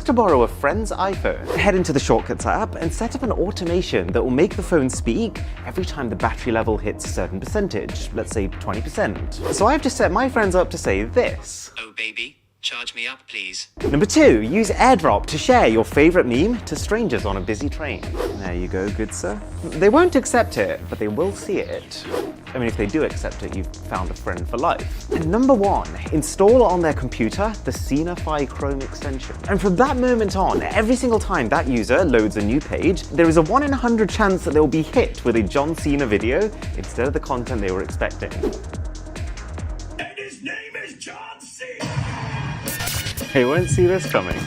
ask to borrow a friend's iPhone. Head into the Shortcuts app and set up an automation that will make the phone speak every time the battery level hits a certain percentage, let's say 20%. So I've just set my friends up to say this. Oh baby, charge me up please. Number 2, use AirDrop to share your favorite meme to strangers on a busy train. There you go, good sir. They won't accept it, but they will see it. I mean, if they do accept it, you've found a friend for life. And number 1, install on their computer the Scenify Chrome extension. And from that moment on, every single time that user loads a new page, there is a 1 in 100 chance that they will be hit with a John Cena video instead of the content they were expecting. And his name is John Cena! They won't see this coming.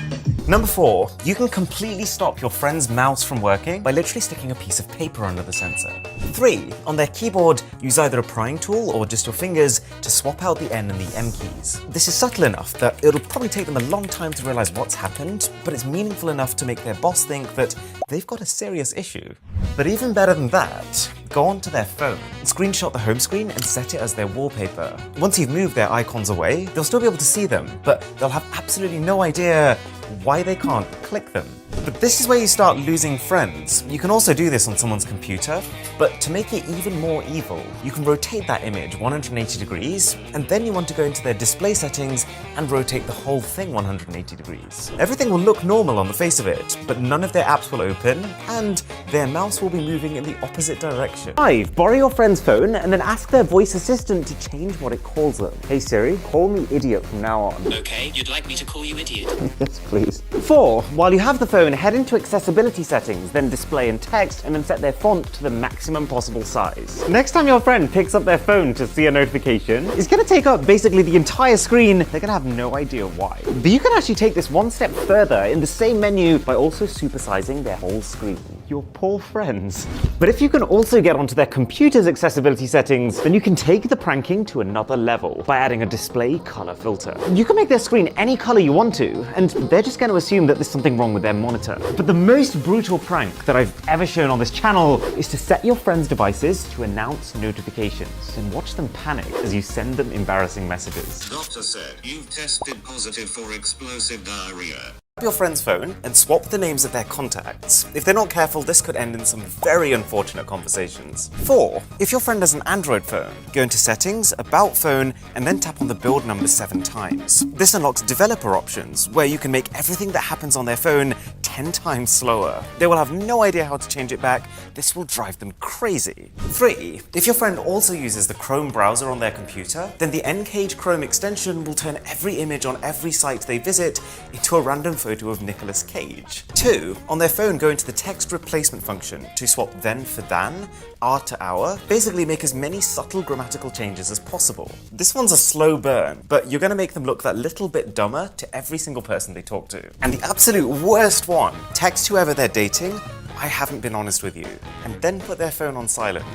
Number 4, you can completely stop your friend's mouse from working by literally sticking a piece of paper under the sensor. 3, on their keyboard, use either a prying tool or just your fingers to swap out the N and the M keys. This is subtle enough that it'll probably take them a long time to realize what's happened, but it's meaningful enough to make their boss think that they've got a serious issue. But even better than that, go onto their phone, screenshot the home screen and set it as their wallpaper. Once you've moved their icons away, they'll still be able to see them, but they'll have absolutely no idea why they can't click them. But this is where you start losing friends. You can also do this on someone's computer, but to make it even more evil, you can rotate that image 180 degrees, and then you want to go into their display settings and rotate the whole thing 180 degrees. Everything will look normal on the face of it, but none of their apps will open, and their mouse will be moving in the opposite direction. 5, borrow your friend's phone and then ask their voice assistant to change what it calls them. Hey Siri, call me idiot from now on. Okay, you'd like me to call you idiot? Yes, please. 4, while you have the phone, head into accessibility settings, then display and text, and then set their font to the maximum possible size. Next time your friend picks up their phone to see a notification, it's gonna take up basically the entire screen. They're gonna have no idea why. But you can actually take this one step further in the same menu by also supersizing their whole screen. Your poor friends. But if you can also get onto their computer's accessibility settings, then you can take the pranking to another level by adding a display color filter. You can make their screen any color you want to, and they're just going to assume that there's something wrong with their monitor. But the most brutal prank that I've ever shown on this channel is to set your friends' devices to announce notifications and watch them panic as you send them embarrassing messages. Doctor said you've tested positive for explosive diarrhea. Grab your friend's phone and swap the names of their contacts. If they're not careful, this could end in some very unfortunate conversations. 4, if your friend has an Android phone, go into Settings, About Phone, and then tap on the build number 7 times. This unlocks developer options, where you can make everything that happens on their phone 10 times slower. They will have no idea how to change it back. This will drive them crazy. 3, if your friend also uses the Chrome browser on their computer, then the N-Cage Chrome extension will turn every image on every site they visit into a random photo of Nicolas Cage. 2, on their phone, go into the text replacement function to swap then for than, are to our, basically make as many subtle grammatical changes as possible. This one's a slow burn, but you're gonna make them look that little bit dumber to every single person they talk to. And the absolute worst one, text whoever they're dating, I haven't been honest with you, and then put their phone on silent.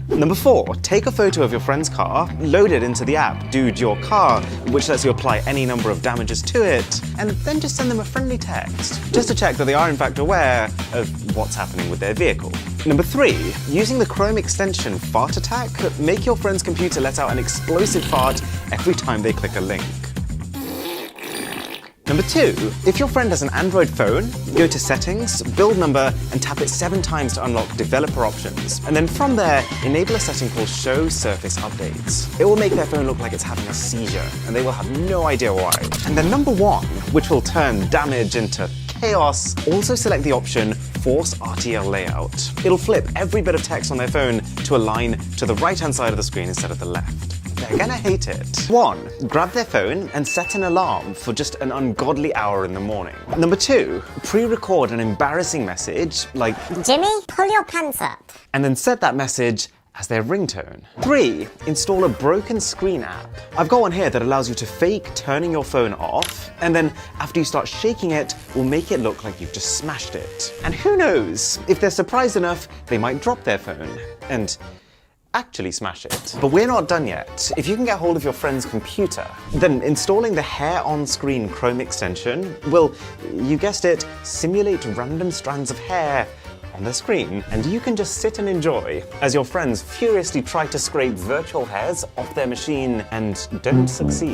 Number 4, take a photo of your friend's car, load it into the app Dude Your Car, which lets you apply any number of damages to it, and then just send them a friendly text, just to check that they are in fact aware of what's happening with their vehicle. Number 3, using the Chrome extension Fart Attack, make your friend's computer let out an explosive fart every time they click a link. Number 2, if your friend has an Android phone, go to Settings, Build Number, and tap it 7 times to unlock developer options. And then from there, enable a setting called Show Surface Updates. It will make their phone look like it's having a seizure, and they will have no idea why. And then number 1, which will turn damage into chaos, also select the option Force RTL Layout. It'll flip every bit of text on their phone to align to the right-hand side of the screen instead of the left. They're gonna hate it. 1, grab their phone and set an alarm for just an ungodly hour in the morning. Number 2, pre-record an embarrassing message like, Jimmy, pull your pants up. And then set that message as their ringtone. 3, install a broken screen app. I've got one here that allows you to fake turning your phone off, and then after you start shaking it, will make it look like you've just smashed it. And who knows, if they're surprised enough, they might drop their phone and actually smash it. But we're not done yet. If you can get hold of your friend's computer, then installing the Hair on Screen Chrome extension will, you guessed it, simulate random strands of hair on the screen. And you can just sit and enjoy as your friends furiously try to scrape virtual hairs off their machine and don't succeed.